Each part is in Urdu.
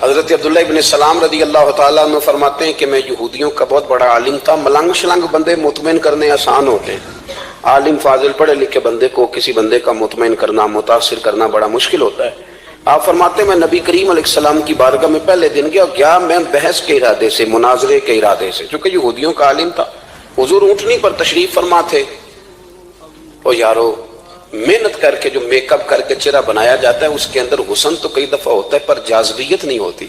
حضرت عبداللہ ابن سلام رضی اللہ تعالیٰ عنہ فرماتے ہیں کہ میں یہودیوں کا بہت بڑا عالم تھا. ملنگ شلنگ بندے مطمئن کرنے آسان ہوتے ہیں، عالم فاضل پڑھے لکھے بندے کو کسی بندے کا مطمئن کرنا، متاثر کرنا بڑا مشکل ہوتا ہے. آپ فرماتے ہیں میں نبی کریم علیہ السلام کی بارگاہ میں پہلے دن گیا میں بحث کے ارادے سے، مناظرے کے ارادے سے، چونکہ یہودیوں کا عالم تھا. حضور اونٹنی پر تشریف فرما تھے. او یارو، محنت کر کے جو میک اپ کر کے چہرہ بنایا جاتا ہے اس کے اندر حسن تو کئی دفعہ ہوتا ہے پر جاذبیت نہیں ہوتی.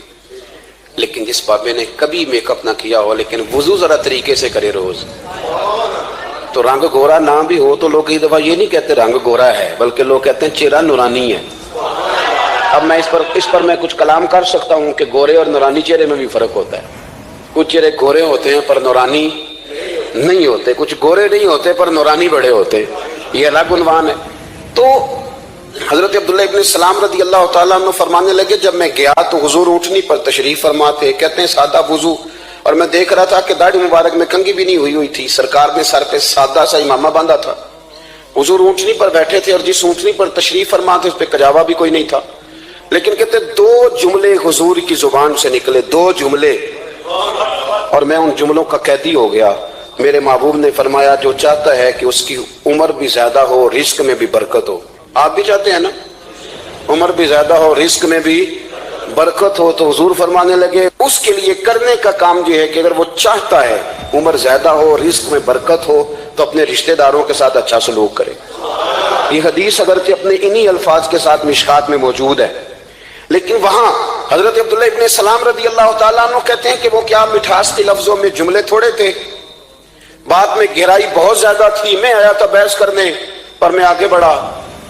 لیکن جس بابے نے کبھی میک اپ نہ کیا ہو لیکن وضو ذرا طریقے سے کرے روز، تو رنگ گورا نہ بھی ہو تو لوگ کئی دفعہ یہ نہیں کہتے رنگ گورا ہے، بلکہ لوگ کہتے ہیں چہرہ نورانی ہے. اب میں اس پر میں کچھ کلام کر سکتا ہوں کہ گورے اور نورانی چہرے میں بھی فرق ہوتا ہے. کچھ چہرے گورے ہوتے ہیں پر نورانی نہیں ہوتے، کچھ گورے نہیں ہوتے پر نورانی بڑے ہوتے، یہ الگ عنوان ہے. تو حضرت عبداللہ ابن سلام رضی اللہ تعالیٰ عنہ فرمانے لگے جب میں گیا تو حضور اونٹنی پر تشریف فرما تھے. کہتے ہیں سادہ وضو، اور میں دیکھ رہا تھا کہ داڑھی مبارک میں کنگھی بھی نہیں ہوئی تھی. سرکار نے سر پہ سادہ سا امامہ باندھا تھا. حضور اونٹنی پر بیٹھے تھے اور جس اونٹنی پر تشریف فرما تھے اس پہ کجاوا بھی کوئی نہیں تھا. لیکن کہتے دو جملے حضور کی زبان سے نکلے، دو جملے، اور میں ان جملوں کا قیدی ہو گیا. میرے محبوب نے فرمایا جو چاہتا ہے کہ اس کی عمر بھی زیادہ ہو، رزق میں بھی برکت ہو. آپ بھی چاہتے ہیں نا عمر بھی زیادہ ہو، رزق میں بھی برکت ہو، تو حضور فرمانے لگے اس کے لیے کرنے کا کام یہ ہے کہ اگر وہ چاہتا ہے عمر زیادہ ہو، رزق میں برکت ہو، تو اپنے رشتہ داروں کے ساتھ اچھا سلوک کرے. یہ حدیث اگرچہ اپنے انہی الفاظ کے ساتھ مشکات میں موجود ہے، لیکن وہاں حضرت عبداللہ ابن سلام رضی اللہ تعالیٰ عنہ کہتے ہیں کہ وہ کیا مٹھاس تھی لفظوں میں، جملے تھوڑے تھے، بات میں گہرائی بہت زیادہ تھی. میں آیا تھا بحث کرنے پر میں آگے بڑھا،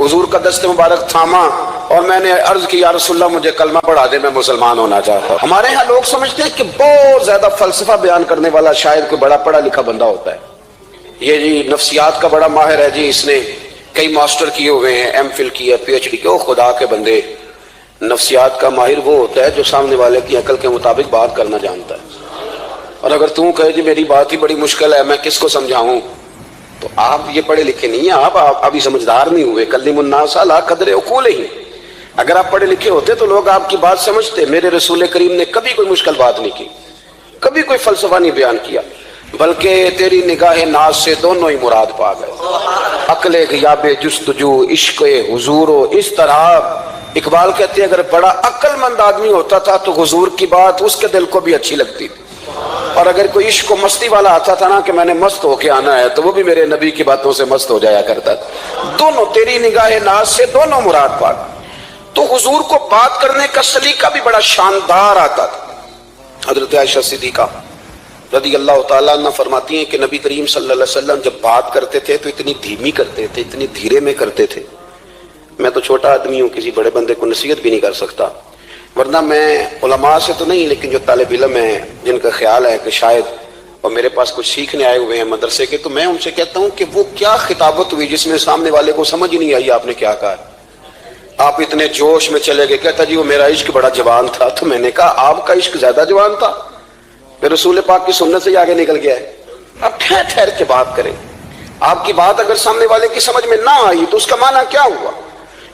حضور کا دست مبارک تھاما اور میں نے عرض کی یا رسول اللہ مجھے کلمہ پڑھا دے، میں مسلمان ہونا چاہتا ہوں. ہمارے ہاں لوگ سمجھتے ہیں کہ بہت زیادہ فلسفہ بیان کرنے والا شاید کوئی بڑا پڑھا لکھا بندہ ہوتا ہے. یہ جی نفسیات کا بڑا ماہر ہے جی، اس نے کئی ماسٹر کیے ہوئے ہیں، ایم فل کیا، پی ایچ ڈی کیا. خدا کے بندے، نفسیات کا ماہر وہ ہوتا ہے جو سامنے والے کی عقل کے مطابق بات کرنا جانتا ہے. اور اگر تم کہے جی میری بات ہی بڑی مشکل ہے میں کس کو سمجھاؤں، تو آپ یہ پڑھے لکھے نہیں ہیں، آپ ابھی سمجھدار نہیں ہوئے. کلم الناس علی قدر عقولہم. اگر آپ پڑھے لکھے ہوتے تو لوگ آپ کی بات سمجھتے. میرے رسول کریم نے کبھی کوئی مشکل بات نہیں کی، کبھی کوئی فلسفہ نہیں بیان کیا، بلکہ تیری نگاہ ناز سے دونوں ہی مراد پا گئے. عقل غیاب جستجو، عشق حضور و اضطراب. اقبال کہتے ہیں اگر بڑا عقل مند آدمی ہوتا تھا تو حضور کی بات اس کے دل کو بھی اچھی لگتی تھی، اور اگر کوئی عشق و مستی والا آتا تھا نا کہ میں نے مست ہو کے آنا ہے تو وہ بھی میرے نبی کی باتوں سے مست ہو جایا کرتا تھا. دونوں تیری نگاہ ناز سے دونوں مراد پا. تو حضور کو بات کرنے کا سلیقہ بھی بڑا شاندار آتا تھا. حضرت عائشہ صدیقہ رضی اللہ تعالیٰ عنہ فرماتی ہیں کہ نبی کریم صلی اللہ علیہ وسلم جب بات کرتے تھے تو اتنی دھیمی کرتے تھے، اتنی دھیرے میں کرتے تھے. میں تو چھوٹا آدمی ہوں، کسی بڑے بندے کو نصیحت بھی نہیں کر سکتا، ورنہ میں علماء سے تو نہیں لیکن جو طالب علم ہیں جن کا خیال ہے کہ شاید اور میرے پاس کچھ سیکھنے آئے ہوئے ہیں مدرسے کے، تو میں ان سے کہتا ہوں کہ وہ کیا خطابت ہوئی جس میں سامنے والے کو سمجھ ہی نہیں آئی آپ نے کیا کہا. آپ اتنے جوش میں چلے گئے. کہتا جی وہ میرا عشق بڑا جوان تھا. تو میں نے کہا آپ کا عشق زیادہ جوان تھا، پھر رسول پاک کی سنت سے ہی آگے نکل گیا ہے. اب ٹھہر ٹھہر کے بات کریں. آپ کی بات اگر سامنے والے کی سمجھ میں نہ آئی تو اس کا معنی کیا ہوا.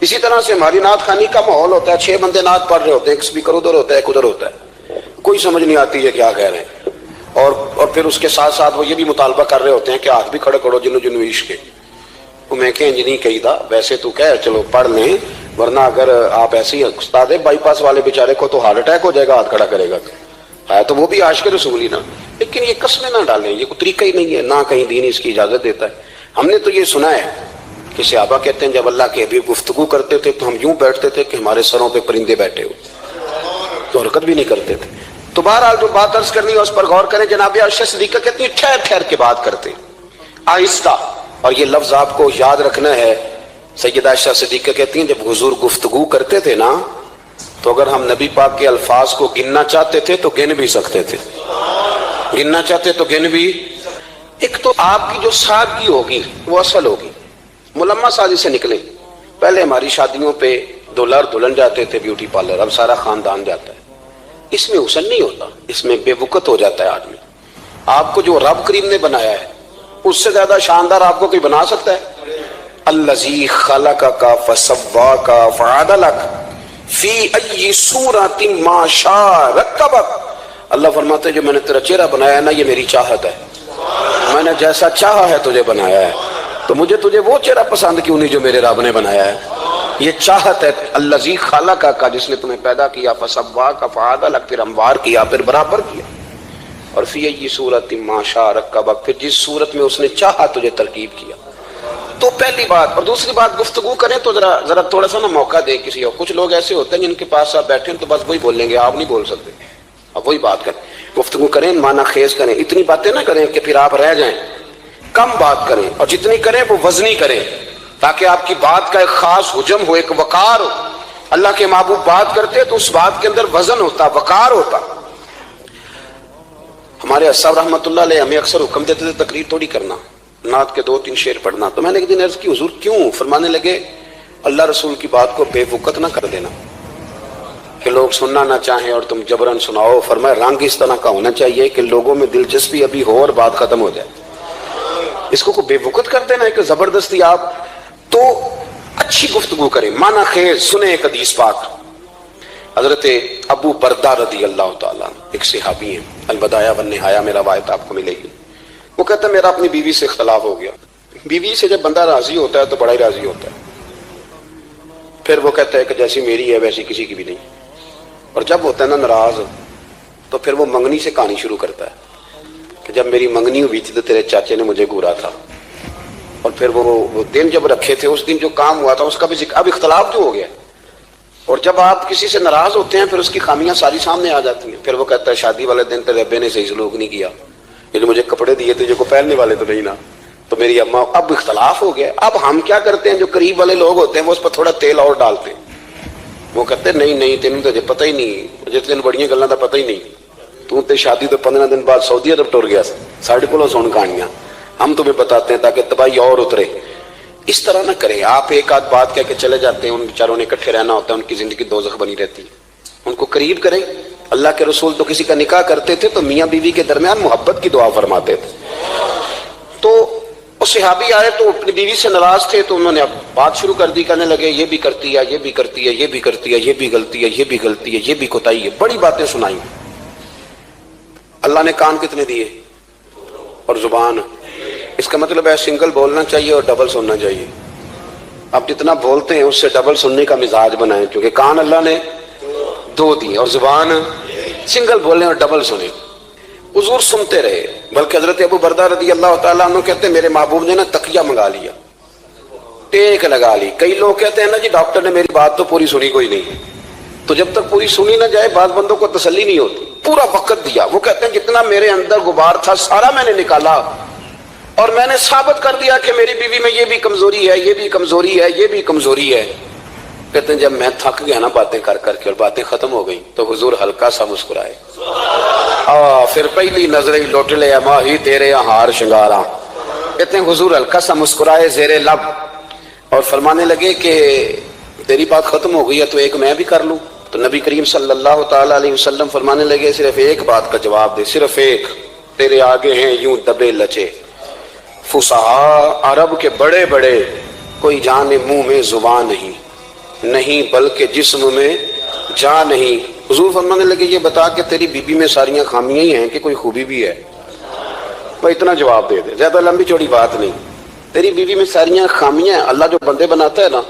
اسی طرح سے ہماری نعت خوانی کا ماحول ہوتا ہے، 6 بندے نعت پڑھ رہے ہوتے ہیں، ایک اسپیکر ادھر ہوتا ہے ایک ادھر ہوتا ہے، کوئی سمجھ نہیں آتی ہے کیا کہہ رہے ہیں. اور پھر اس کے ساتھ ساتھ وہ یہ بھی مطالبہ کر رہے ہوتے ہیں کہ ہاتھ بھی کھڑے کرو جنو جنو عشق. تو میں کہ انج نہیں کہی تھا، ویسے تو کہہ چلو پڑھ لیں، ورنہ اگر آپ ایسے ہی استاد بائی پاس والے بیچارے کو تو ہارٹ اٹیک ہو جائے گا ہاتھ کھڑا کرے گا ہے تو وہ بھی عاشق رسول ہی نا. لیکن یہ قسمیں نہ ڈالیں، یہ کوئی طریقہ ہی نہیں ہے، نہ کہیں دین اس کی اجازت دیتا ہے. ہم نے تو یہ سنا ہے کہ صحابہ کہتے ہیں جب اللہ کے حبیب گفتگو کرتے تھے تو ہم یوں بیٹھتے تھے کہ ہمارے سروں پہ پرندے بیٹھے ہو، تو حرکت بھی نہیں کرتے تھے. تو بہرحال جو بات عرض کرنی ہے اس پر غور کریں. جناب عائشہ صدیقہ کہتی ہیں ٹھہر ٹھہر کے بات کرتے آہستہ. اور یہ لفظ آپ کو یاد رکھنا ہے. سیدہ عائشہ صدیقہ کہتی ہیں جب حضور گفتگو کرتے تھے نا تو اگر ہم نبی پاک کے الفاظ کو گننا چاہتے تھے تو گن بھی سکتے تھے، گننا چاہتے تو گن بھی. ایک تو آپ کی جو سادگی ہوگی وہ اصل ہوگی، ملمہ سازی سے نکلیں. پہلے ہماری شادیوں پہ دولار دلہن جاتے تھے بیوٹی پارلر، اب سارا خاندان جاتا ہے. اس میں حسن نہیں ہوتا، اس میں بے وقت ہو جاتا ہے آدمی. آپ کو جو رب کریم نے بنایا ہے اس سے زیادہ شاندار آپ کو کوئی بنا سکتا ہے؟ الذی خلقک فسواک فعدلک. فی ای صورت ما شاء رکبک، اللہ فرماتے ہیں جو میں نے تیرا چہرہ بنایا ہے نا یہ میری چاہت ہے، میں نے جیسا چاہا ہے تجھے بنایا ہے، تو مجھے تجھے وہ چہرہ پسند کیوں نہیں جو میرے رب نے بنایا ہے؟ یہ چاہت ہے الذی خلقک کا، جس نے تمہیں پیدا کیا، فسواک فعدلک، پھر ہموار کیا، پھر برابر کیا، اور فی ای صورت ما شاء رکبک، پھر جس صورت میں اس نے چاہا تجھے ترکیب کیا۔ تو پہلی بات، اور دوسری بات گفتگو کریں تو ذرا تھوڑا سا نا موقع دے کسی اور، کچھ لوگ ایسے ہوتے ہیں جن کے پاس آپ بیٹھے ہیں تو بس وہی بولیں گے، آپ نہیں بول سکتے، اب وہی بات کریں، گفتگو کریں، معنی خیز کریں، اتنی باتیں نہ کریں کہ پھر آپ رہ جائیں، کم بات کریں، اور جتنی کریں وہ وزنی کریں تاکہ آپ کی بات کا ایک خاص حجم ہو، ایک وقار ہو۔ اللہ کے محبوب بات کرتے تو اس بات کے اندر وزن ہوتا، وقار ہوتا۔ ہمارے صاحب رحمۃ اللہ علیہ ہمیں اکثر حکم دیتے تھے تقریر تھوڑی کرنا، نعت کے 2-3 شعر پڑھنا، تو میں نے ایک دن عرض کی حضور کیوں؟ فرمانے لگے اللہ رسول کی بات کو بے وقت نہ کر دینا کہ لوگ سننا نہ چاہیں اور تم جبرن سناؤ، فرمایا رنگ اس طرح کا ہونا چاہیے کہ لوگوں میں دلچسپی ابھی ہو اور بات ختم ہو جائے، اس کو بے وقت کر دینا ہے کہ زبردستی آپ تو اچھی گفتگو کریں، معنی خیز سنیں۔ ایک حدیث پاک حضرت ابو بردہ رضی اللہ تعالیٰ ایک صحابی ہیں، البدایہ والنہایہ میں روایت آپ کو ملے گی، وہ کہتا ہے میرا اپنی بیوی سے اختلاف ہو گیا۔ بیوی سے جب بندہ راضی ہوتا ہے تو بڑا ہی راضی ہوتا ہے، پھر وہ کہتا ہے کہ جیسی میری ہے ویسی کسی کی بھی نہیں، اور جب ہوتا ہے نا ناراض تو پھر وہ منگنی سے کہانی شروع کرتا ہے کہ جب میری منگنی ہوئی تھی تو تیرے چاچے نے مجھے گورا تھا، اور پھر وہ دن جب رکھے تھے اس دن جو کام ہوا تھا اس کا بھی ذکر، اب اختلاف جو ہو گیا، اور جب آپ کسی سے ناراض ہوتے ہیں پھر اس کی خامیاں ساری سامنے آ جاتی ہیں، پھر وہ کہتا ہے شادی والے دن تیرے ابے نے صحیح سلوک نہیں کیا، یہ جو مجھے کپڑے دیے تھے جو کو پہننے والے تو نہیں نا، تو میری اماں، اب اختلاف ہو گیا۔ اب ہم کیا کرتے ہیں، جو قریب والے لوگ ہوتے ہیں وہ اس پر تھوڑا تیل اور ڈالتے ہیں، وہ کہتے ہیں نہیں تینوں تو پتہ ہی نہیں، جس دن بڑیاں گلاں دا پتہ ہی نہیں، تو تے شادی تو 15 دن بعد سعودی عرب ٹر گیا، ساڑھے کو سن کہانیاں ہم تمہیں بتاتے ہیں تاکہ تباہی اور اترے۔ اس طرح نہ کریں، آپ ایک آدھ بات کہہ کے چلے جاتے ہیں، ان بیچاروں نے اکٹھے رہنا ہوتا ہے، ان کی زندگی دوزخ بنی رہتی ہے، ان کو قریب کریں۔ اللہ کے رسول تو کسی کا نکاح کرتے تھے تو میاں بیوی کے درمیان محبت کی دعا فرماتے تھے، تو وہ صحابی آئے تو اپنی بیوی سے ناراض تھے تو انہوں نے اب بات شروع کر دی، کہنے لگے یہ بھی کرتی ہے، یہ بھی کرتی ہے، یہ بھی کرتی ہے، یہ بھی غلطی ہے، یہ بھی غلطی ہے، یہ بھی کوتاہی ہے، بڑی باتیں سنائیں۔ اللہ نے کان کتنے دیے اور زبان، اس کا مطلب ہے سنگل بولنا چاہیے اور ڈبل سننا چاہیے۔ آپ جتنا بولتے ہیں اس سے ڈبل سننے کا مزاج بنائیں، کیونکہ کان اللہ نے 2 دیے اور زبان سنگل بولیں اور ڈبل سنیں۔ حضور سنتے رہے، بلکہ حضرت ابو بردہ رضی اللہ تعالیٰ عنہ کہتے ہیں میرے محبوب نے نا تکیہ منگا لیا، ٹیک لگا لی۔ کئی لوگ کہتے ہیں نا جی ڈاکٹر نے میری بات تو پوری سنی کوئی نہیں، تو جب تک پوری سنی نہ جائے بعض بندوں کو تسلی نہیں ہوتی، پورا وقت دیا۔ وہ کہتے ہیں جتنا میرے اندر غبار تھا سارا میں نے نکالا اور میں نے ثابت کر دیا کہ میری بیوی میں یہ بھی کمزوری ہے، یہ بھی کمزوری ہے، یہ بھی کمزوری ہے۔ کہتے ہیں جب میں تھک گیا نا باتیں کر کر کے اور باتیں ختم ہو گئی تو حضور ہلکا سا مسکرائے، پھر پہلی نظر ہی لوٹ لے ماہی تیرے ہار شنگارا۔ کہتے ہیں حضور ہلکا سا مسکرائے زیر لب اور فرمانے لگے کہ تیری بات ختم ہو گئی ہے تو ایک میں بھی کر لوں۔ تو نبی کریم صلی اللہ تعالی علیہ وسلم فرمانے لگے صرف ایک بات کا جواب دے، صرف ایک، تیرے آگے ہیں یوں دبے لچے فصحا عرب کے بڑے بڑے، کوئی جان منہ میں زبان نہیں بلکہ جسم میں جان نہیں۔ حضور فرمانے لگے یہ بتا کہ تیری بیوی میں ساریاں خامیاں ہی ہیں کہ کوئی خوبی بھی ہے؟ بھائی اتنا جواب دے دے، زیادہ لمبی چوڑی بات نہیں، تیری بیوی میں ساریاں خامیاں ہیں۔ اللہ جو بندے بناتا ہے نا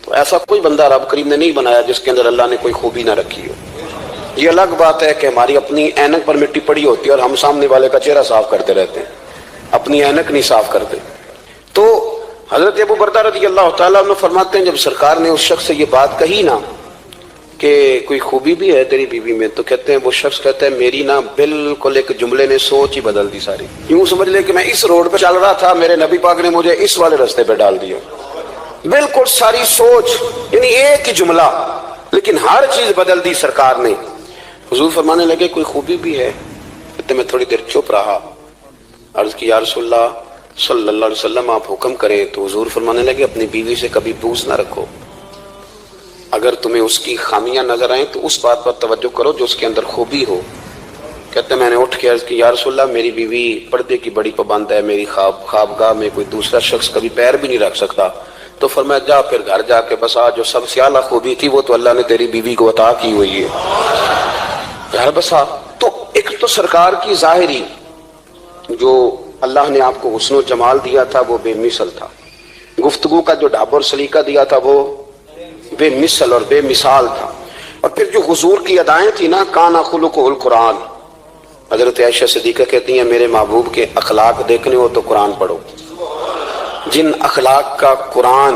تو ایسا کوئی بندہ رب کریم نے نہیں بنایا جس کے اندر اللہ نے کوئی خوبی نہ رکھی ہو۔ یہ الگ بات ہے کہ ہماری اپنی اینک پر مٹی پڑی ہوتی ہے اور ہم سامنے والے کا چہرہ صاف کرتے رہتے ہیں، اپنی اینک نہیں صاف کرتے۔ تو حضرت ابو بردہ رضی اللہ تعالیٰ عنہ فرماتے ہیں جب سرکار نے اس شخص سے یہ بات کہی نا کہ کوئی خوبی بھی ہے تیری بیوی میں، تو کہتے ہیں وہ شخص کہتا ہے میری نا بالکل ایک جملے نے سوچ ہی بدل دی ساری۔ یوں سمجھ لے کہ میں اس روڈ پہ چل رہا تھا، میرے نبی پاک نے مجھے اس والے رستے پہ ڈال دیا، بالکل ساری سوچ، یعنی ایک ہی جملہ لیکن ہر چیز بدل دی سرکار نے۔ حضور فرمانے لگے کوئی خوبی بھی ہے؟ کہتے میں تھوڑی دیر چپ رہا، عرض کی یا رسول اللہ صلی اللہ علیہ وسلم آپ حکم کریں۔ تو حضور فرمانے لگے اپنی بیوی سے کبھی بغض نہ رکھو، اگر تمہیں اس کی خامیاں نظر آئیں تو اس بات پر توجہ کرو جو اس کے اندر خوبی ہو۔ کہتے ہیں میں نے اٹھ کے عرض کی یا رسول اللہ میری بیوی پردے کی بڑی پابند ہے، میری خوابگاہ میں کوئی دوسرا شخص کبھی پیر بھی نہیں رکھ سکتا تو فرمایا جا پھر گھر جا کے بس آج جو سب سے اعلیٰ خوبی تھی وہ تو اللہ نے تیری بیوی کو عطا کی ہوئی ہے، گھر بسا۔ تو ایک تو سرکار کی ظاہری جو اللہ نے آپ کو حسن و جمال دیا تھا وہ بے مثل تھا، گفتگو کا جو ڈھاب اور سلیقہ دیا تھا وہ بے مثل اور بے مثال تھا، اور پھر جو حضور کی ادائیں تھی نا، کانا خلقہ القرآن۔ حضرت عائشہ صدیقہ کہتی ہیں میرے محبوب کے اخلاق دیکھنے ہو تو قرآن پڑھو، جن اخلاق کا قرآن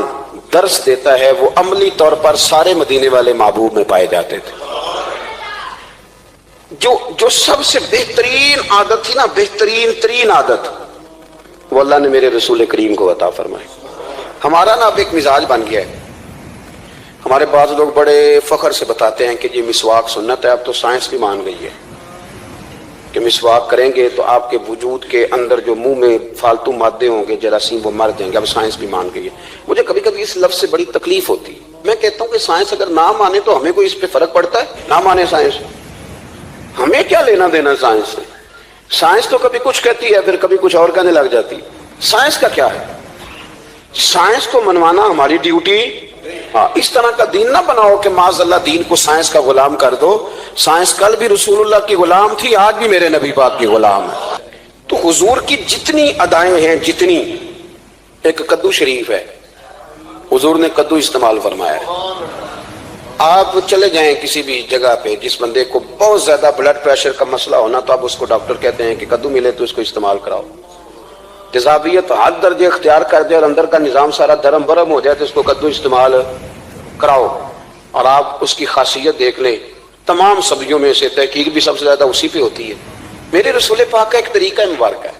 درس دیتا ہے وہ عملی طور پر سارے مدینے والے محبوب میں پائے جاتے تھے۔ جو سب سے بہترین عادت تھی نا، بہترین ترین عادت، وہ اللہ نے میرے رسول کریم کو عطا فرمائی۔ ہمارا نا اب ایک مزاج بن گیا ہے، ہمارے بعض لوگ بڑے فخر سے بتاتے ہیں کہ یہ مسواک سنت ہے، اب تو سائنس بھی مان گئی ہے کہ مسواک کریں گے تو آپ کے وجود کے اندر جو منہ میں فالتو مادے ہوں گے جراثیم وہ مر جائیں گے، اب سائنس بھی مان گئی ہے۔ مجھے کبھی کبھی اس لفظ سے بڑی تکلیف ہوتی ہے، میں کہتا ہوں کہ سائنس اگر نہ مانے تو ہمیں کوئی اس پہ فرق پڑتا ہے؟ نہ مانے سائنس، ہمیں کیا لینا دینا سائنس سے؟ سائنس تو کبھی کچھ کہتی ہے پھر کبھی کچھ اور کہنے لگ جاتی ہے، سائنس کا کیا ہے؟ سائنس کو منوانا ہماری ڈیوٹی۔ ہاں، اس طرح کا دین نہ بناؤ کہ معاذ اللہ دین کو سائنس کا غلام کر دو۔ سائنس کل بھی رسول اللہ کی غلام تھی، آج بھی میرے نبی پاک کی غلام ہے۔ تو حضور کی جتنی ادائیں ہیں، جتنی، ایک کدو شریف ہے، حضور نے کدو استعمال فرمایا ہے۔ آپ چلے جائیں کسی بھی جگہ پہ، جس بندے کو بہت زیادہ بلڈ پریشر کا مسئلہ ہونا تو آپ اس کو ڈاکٹر کہتے ہیں کہ کدو ملے تو اس کو استعمال کراؤ۔ تیزابیت حد درجے اختیار کر دے اور اندر کا نظام سارا دھرم برم ہو جائے تو اس کو کدو استعمال کراؤ، اور آپ اس کی خاصیت دیکھ لیں۔ تمام سبزیوں میں سے تحقیق بھی سب سے زیادہ اسی پہ ہوتی ہے۔ میرے رسول پاک کا ایک طریقہ مبارک ہے،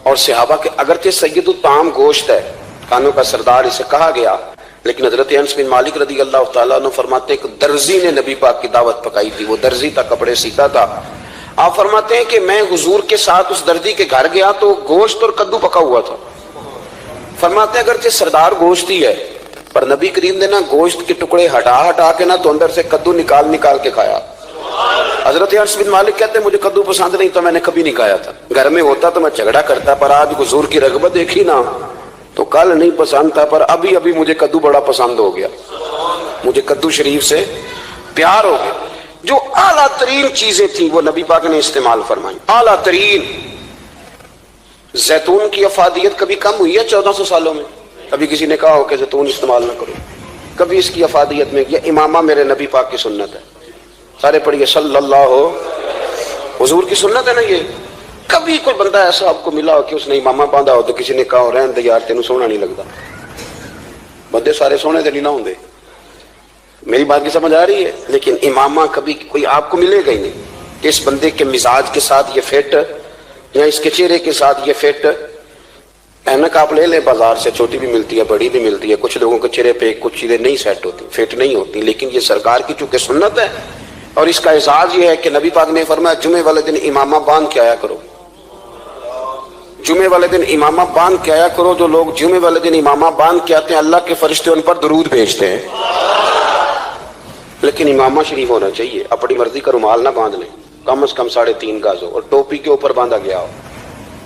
اور صحابہ کے اگرچہ سید الطعام گوشت ہے، کانوں کا سردار اسے کہا گیا، لیکن حضرت انس بن مالک رضی اللہ تعالیٰ عنہ فرماتے ہیں کہ درزی نے نبی پاک کی دعوت پکائی تھی، وہ درزی تھا، کپڑے سیتا تھا۔ آپ فرماتے ہیں کہ میں حضور کے ساتھ اس درزی کے گھر گیا تو گوشت اور کدو پکا ہوا تھا۔ فرماتے ہیں اگرچہ سردار گوشت ہی ہے پر نبی کریم نے نا گوشت کے ٹکڑے ہٹا کے نا تو اندر سے کدو نکال کے کھایا۔ حضرت انس بن مالک کہتے ہیں مجھے کدو پسند نہیں تو میں نے کبھی نہیں کھایا تھا، گھر میں ہوتا تو میں جھگڑا کرتا، پر آج حضور کی رغبت دیکھی نا تو کل نہیں پسند تھا پر ابھی مجھے کدو بڑا پسند ہو گیا، مجھے کدو شریف سے پیار ہو گیا۔ جو اعلیٰ ترین چیزیں تھیں وہ نبی پاک نے استعمال فرمائی، اعلیٰ ترین۔ زیتون کی افادیت کبھی کم ہوئی ہے 1400 سالوں میں؟ کبھی کسی نے کہا ہو کہ زیتون استعمال نہ کرو؟ کبھی اس کی افادیت میں، یہ امامہ میرے نبی پاک کی سنت ہے، سارے پڑھیے صلی اللہ، حضور کی سنت ہے نا یہ۔ کبھی کوئی بندہ ایسا آپ کو ملا ہو کہ اس نے امامہ باندھا ہو تو کسی نے کہا رہن دے یار تینوں سونا نہیں لگتا؟ بندے سارے سونے دے نہیں نہ ہوں دے، میری بات کی سمجھ آ رہی ہے؟ لیکن امامہ کبھی کوئی آپ کو ملے گا ہی نہیں کہ اس بندے کے مزاج کے ساتھ یہ فٹ، یا اس کے چہرے کے ساتھ یہ فٹ۔ اینک آپ لے لیں بازار سے، چھوٹی بھی ملتی ہے بڑی بھی ملتی ہے، کچھ لوگوں کے چہرے پہ کچھ چیزیں نہیں سیٹ ہوتی، فٹ نہیں ہوتی، لیکن یہ سرکار کی چونکہ سنت ہے، اور اس کا اعزاز یہ ہے کہ نبی پاک نے فرمایا جمعے والے دن امامہ باندھ کے آیا کرو، جمعے والے دن امامہ باندھ کے آیا کرو۔ جو لوگ جمعے والے دن امامہ باندھ کے آتے ہیں اللہ کے فرشتے ان پر درود بھیجتے ہیں، لیکن امامہ شریف ہونا چاہیے، اپنی مرضی کا رومال نہ باندھ لیں، کم از کم 3.5 گز ہو، اور ٹوپی کے اوپر باندھا گیا ہو۔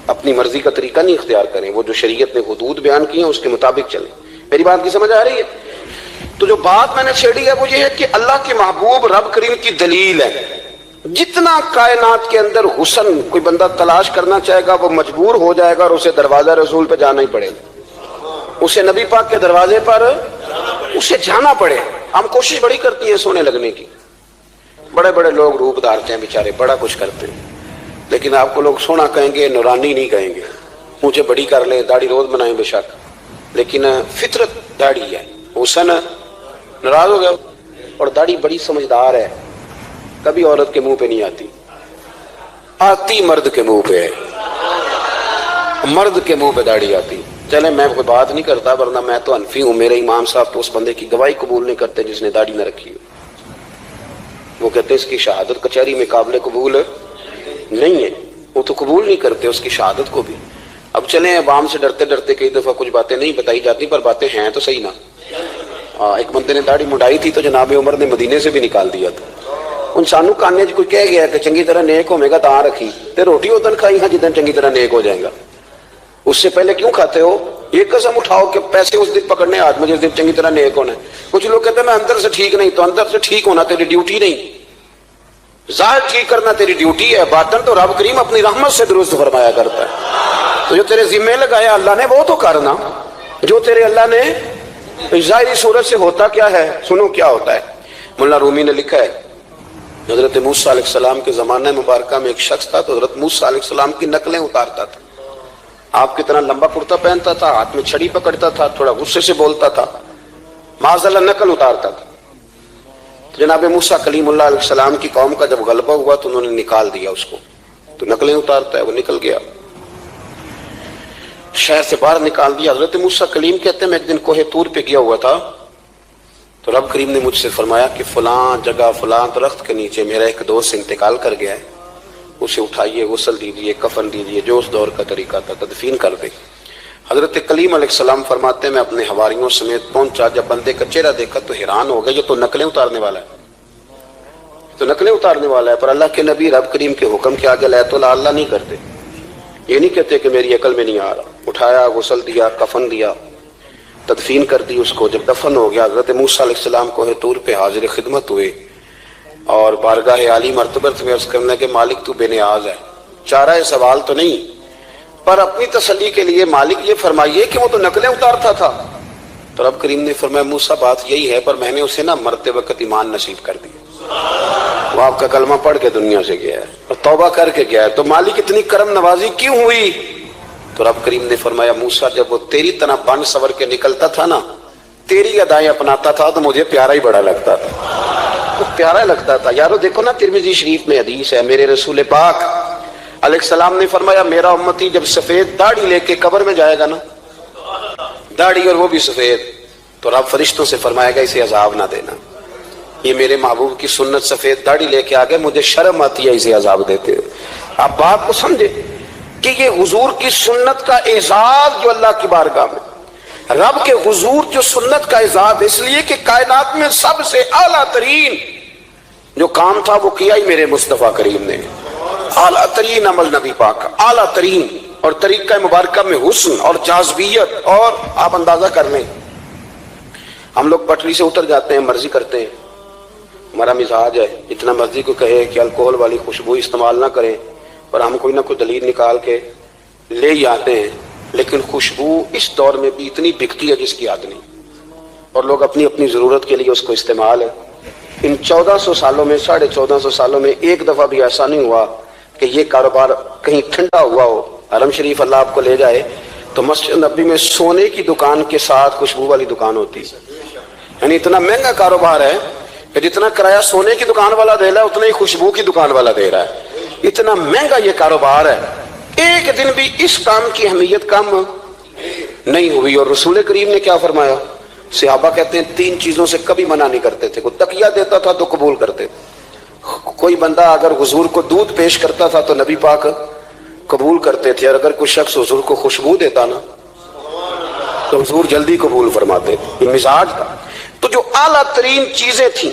اپنی مرضی کا طریقہ نہیں اختیار کریں، وہ جو شریعت نے حدود بیان کی ہیں اس کے مطابق چلیں۔ میری بات کی سمجھ آ رہی ہے؟ تو جو بات میں نے چھیڑی ہے وہ یہ ہے کہ اللہ کے محبوب رب کریم کی دلیل ہے۔ جتنا کائنات کے اندر حسن کوئی بندہ تلاش کرنا چاہے گا وہ مجبور ہو جائے گا اور اسے دروازہ رسول پہ جانا ہی پڑے گا، اسے نبی پاک کے دروازے پر اسے جانا پڑے۔ ہم کوشش بڑی کرتی ہیں سونے لگنے کی، بڑے بڑے لوگ روپ دھارتے ہیں بیچارے، بڑا کچھ کرتے ہیں، لیکن آپ کو لوگ سونا کہیں گے، نورانی نہیں کہیں گے۔ مجھے بڑی کر لیں، داڑھی روز بنائیں بے شک، لیکن فطرت داڑھی ہے، حسن ناراض ہو گیا۔ اور داڑھی بڑی سمجھدار ہے، کبھی عورت کے منہ پہ نہیں آتی، آتی مرد کے منہ پہ ہے، مرد کے منہ پہ داڑھی آتی۔ چلے میں کوئی بات نہیں کرتا ورنہ میں تو حنفی ہوں، میرے امام صاحب تو اس بندے کی گواہی قبول نہیں کرتے جس نے داڑھی نہ رکھی ہو، وہ کہتے ہیں اس کی شہادت کچہری میں قابل قبول نہیں ہے، وہ تو قبول نہیں کرتے اس کی شہادت کو بھی۔ اب چلیں عوام سے ڈرتے ڈرتے کئی دفعہ کچھ باتیں نہیں بتائی جاتی پر باتیں ہیں تو صحیح نا۔ ایک بندے نے داڑھی مڈائی تھی تو جناب عمر نے مدینے سے بھی نکال دیا تھا۔ ان سانو کانے کوئی کہہ گیا کہ چنگی طرح نیک ہوے گا تاں رکھی تے روٹی ادن کھائی ہاں جدن چنگی طرح نیک ہو جائے گا، اس سے پہلے کیوں کھاتے ہو یہ قسم اٹھاؤ کہ پیسے اس دن پکڑنے ہاتھ میں جس دن چنگی طرح نیک ہونا ہے. کچھ لوگ کہتے ہیں میں اندر سے ٹھیک نہیں. تو اندر سے ٹھیک ہونا تیری ڈیوٹی نہیں, ظاہر ٹھیک کرنا تیری ڈیوٹی ہے, باطن تو رب کریم اپنی رحمت سے درست فرمایا کرتا ہے. تو جو تیرے ذمہ لگایا اللہ نے وہ تو کرنا, جو تیرے اللہ نے ظاہری صورت سے ہوتا کیا ہے. سنو کیا ہوتا ہے. مولانا رومی نے لکھا ہے حضرت موسیٰ علیہ السلام کے زمانہ مبارکہ میں ایک شخص تھا تو حضرت موسیٰ علیہ السلام کی نقلیں اتارتا تھا. آپ کی طرح لمبا کرتا پہنتا تھا, ہاتھ میں چھڑی پکڑتا تھا, تھوڑا غصے سے بولتا تھا, معاذ اللہ نقل اتارتا تھا. جناب موسیٰ کلیم اللہ علیہ السلام کی قوم کا جب غلبہ ہوا تو انہوں نے نکال دیا اس کو. تو نقلیں اتارتا ہے, وہ نکل گیا, شہر سے باہر نکال دیا. حضرت موسیٰ کلیم کہتے ہیں میں ایک دن کوہ طور پہ گیا ہوا تھا تو رب کریم نے مجھ سے فرمایا کہ فلاں جگہ فلاں درخت کے نیچے میرا ایک دوست انتقال کر گیا ہے, اسے اٹھائیے, غسل دیجیے, کفن دیجیے, جو اس دور کا طریقہ تھا, تدفین کر دے. حضرت کلیم علیہ السلام فرماتے ہیں میں اپنے حواریوں سمیت پہنچا, جب بندے کا چہرہ دیکھا تو حیران ہو گیا, یہ تو نقلیں اتارنے والا ہے, تو نقلیں اتارنے والا ہے. پر اللہ کے نبی رب کریم کے حکم کے آگے لایت اللہ نہیں کرتے. یہ نہیں کہتے کہ میری عقل میں نہیں آ رہا. اٹھایا, غسل دیا, کفن دیا, تدفین کر دی اس کو. جب دفن ہو گیا حضرت موسیٰ علیہ السلام کوہ طور پہ حاضر خدمت ہوئے اور بارگاہ عالی مرتبت میں عرض کرنے کے مالک تو بے نیاز ہے, چارہ سوال تو نہیں, پر اپنی تسلی کے لیے مالک یہ فرمائیے کہ وہ تو نقلیں اتارتا تھا. تو رب کریم نے فرمایا موسیٰ بات یہی ہے, پر میں نے اسے نہ مرتے وقت ایمان نصیب کر دیا. وہ آپ کا کلمہ پڑھ کے دنیا سے گیا ہے اور توبہ کر کے گیا ہے, تو مالک اتنی کرم نوازی کیوں ہوئی. تو رب کریم نے فرمایا موسیٰ جب وہ تیری طرح بن سور کے نکلتا تھا نا, تیری ادائیں اپناتا تھا تو مجھے پیارا ہی بڑا لگتا تھا, تو پیارا لگتا تھا. یارو دیکھو نا ترمذی شریف میں حدیث ہے, میرے رسول پاک علیہ السلام نے فرمایا میرا امتی جب سفید داڑھی لے کے قبر میں جائے گا نا, داڑھی اور وہ بھی سفید, تو رب فرشتوں سے فرمائے گا اسے عذاب نہ دینا, یہ میرے محبوب کی سنت سفید داڑھی لے کے آگے, مجھے شرم آتی ہے اسے عذاب دیتے. آپ بات کو سمجھے کہ یہ حضور کی سنت کا اعزاز جو اللہ کی بارگاہ میں, رب کے حضور جو سنت کا اعزاز اس لیے کہ کائنات میں سب سے اعلیٰ ترین جو کام تھا وہ کیا ہی میرے مصطفیٰ کریم نے. اعلیٰ ترین عمل نبی پاک کا, اعلیٰ ترین, اور طریقہ مبارکہ میں حسن اور جاذبیت. اور آپ اندازہ کر لیں ہم لوگ پٹری سے اتر جاتے ہیں, مرضی کرتے ہیں, ہمارا مزاج ہے اتنا مرضی کو کہے کہ الکوہل والی خوشبو استعمال نہ کریں, اور ہم کوئی نہ کوئی دلیل نکال کے لے ہی آتے ہیں. لیکن خوشبو اس دور میں بھی اتنی بکتی ہے جس کی حد نہیں, اور لوگ اپنی اپنی ضرورت کے لیے اس کو استعمال ہے. ان 1400 سالوں میں 1450 سالوں میں ایک دفعہ بھی ایسا نہیں ہوا کہ یہ کاروبار کہیں ٹھنڈا ہوا ہو. حرم شریف اللہ آپ کو لے جائے تو مسجد نبی میں سونے کی دکان کے ساتھ خوشبو والی دکان ہوتی ہے. یعنی اتنا مہنگا کاروبار ہے کہ جتنا کرایہ سونے کی دکان والا دے رہا ہے اتنا ہی خوشبو کی دکان والا دے رہا ہے. اتنا مہنگا یہ کاروبار ہے. ایک دن بھی اس کام کی اہمیت کم نہیں ہوئی. اور رسول کریم نے کیا فرمایا, صحابہ کہتے ہیں 3 چیزوں سے کبھی منع نہیں کرتے تھے. کوئی تکیہ دیتا تھا تو قبول کرتے تھے, کوئی بندہ اگر حضور کو دودھ پیش کرتا تھا تو نبی پاک قبول کرتے تھے, اور اگر کوئی شخص حضور کو خوشبو دیتا نا تو حضور جلدی قبول فرماتے تھے. یہ مزاج تھا. تو جو اعلیٰ ترین چیزیں تھیں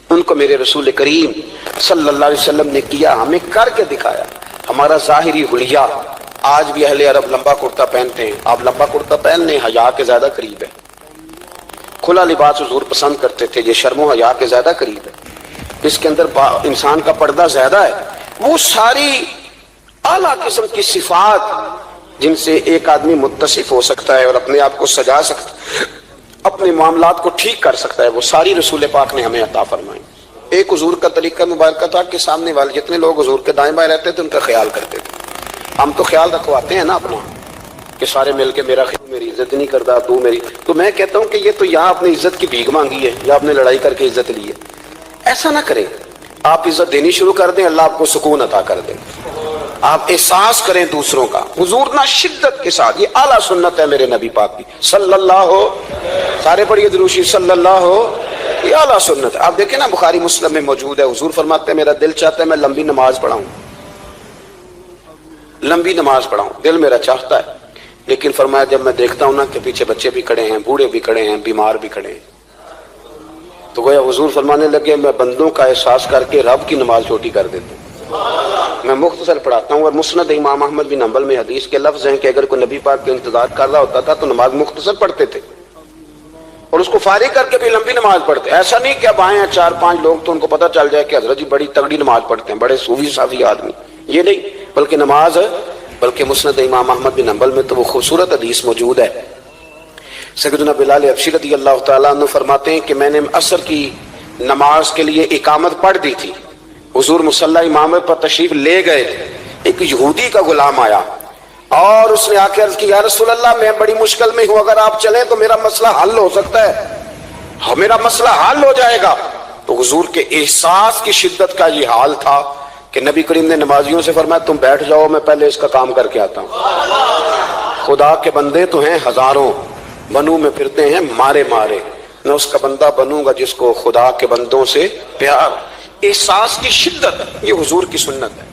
ان کو میرے رسول کریم صلی اللہ علیہ وسلم نے کیا, ہمیں کر کے دکھایا. ہمارا ظاہری حلیہ آج بھی اہل عرب لمبا کرتا پہنتے ہیں. آپ لمبا کرتا پہن لیں, حیا کے زیادہ قریب ہے. کھلا لباس حضور پسند کرتے تھے, یہ شرم و حیا کے زیادہ قریب ہے. اس کے اندر انسان کا پردہ زیادہ ہے. وہ ساری اعلیٰ قسم کی صفات جن سے ایک آدمی متصف ہو سکتا ہے اور اپنے آپ کو سجا سکتا ہے, اپنے معاملات کو ٹھیک کر سکتا ہے, وہ ساری رسول پاک نے ہمیں عطا فرمائی. ایک حضور کا طریقہ مبارکہ تھا کہ سامنے والے جتنے لوگ حضور کے دائیں بائیں رہتے تھے ان کا خیال کرتے تھے. ہم تو خیال رکھواتے ہیں نا اپنا کہ سارے مل کے میرا خیال, میری عزت نہیں کرتا, تو میری. تو میں کہتا ہوں کہ یہ تو یا اپنی عزت کی بھیک مانگی ہے یا آپ نے لڑائی کر کے عزت لی ہے. ایسا نہ کریں, آپ عزت دینی شروع کر دیں, اللہ آپ کو سکون عطا کر دیں. آپ احساس کریں دوسروں کا. حضور نہ شدت کے ساتھ, یہ اعلیٰ سنت ہے میرے نبی پاک کی صلی اللہ ہو, سارے پڑھیے درود شریف صلی اللہ ہو, یہ اعلیٰ سنت ہے. آپ دیکھیں نا بخاری مسلم میں موجود ہے, حضور فرماتے ہیں میرا دل چاہتا ہے میں لمبی نماز پڑھاؤں, لمبی نماز پڑھاؤں, دل میرا چاہتا ہے. لیکن فرمایا جب میں دیکھتا ہوں نا کہ پیچھے بچے بھی کھڑے ہیں, بوڑھے بھی کھڑے ہیں, بیمار بھی کھڑے ہیں, تو گویا حضور فرمانے لگے میں بندوں کا احساس کر کے رب کی نماز چھوٹی کر دیتا ہوں. میں مختصر پڑھاتا ہوں. اور مسند امام احمد بن حنبل میں حدیث کے لفظ ہیں کہ اگر کوئی نبی پاک کا انتظار کر رہا ہوتا تھا تو نماز مختصر پڑھتے تھے اور اس کو فارغ کر کے بھی لمبی نماز پڑھتے. ایسا نہیں کہ اب آئے ہیں 4-5 لوگ تو ان کو پتہ چل جائے کہ حضرت جی بڑی تگڑی نماز پڑھتے ہیں, بڑے صوفی صافی آدمی, یہ نہیں. بلکہ مسند امام احمد بن حنبل میں تو وہ خوبصورت حدیث موجود ہے. سیدنا بلال حبشی رضی اللہ تعالیٰ عنہ فرماتے ہیں کہ میں نے عصر کی نماز کے لیے اقامت پڑھ دی تھی. حضور مصلی امام پر تشریف لے گئے تھے. ایک یہودی کا غلام آیا اور اس نے آ کے عرض کی, یا رسول اللہ میں بڑی مشکل میں ہوں, اگر آپ چلیں تو میرا مسئلہ حل ہو سکتا ہے, میرا مسئلہ حل ہو جائے گا. تو حضور کے احساس کی شدت کا یہ حال تھا کہ نبی کریم نے نمازیوں سے فرمایا تم بیٹھ جاؤ, میں پہلے اس کا کام کر کے آتا ہوں. خدا کے بندے تو ہیں ہزاروں, بنوں میں پھرتے ہیں مارے مارے, میں اس کا بندہ بنوں گا جس کو خدا کے بندوں سے پیار. احساس کی شدت یہ حضور کی سنت ہے.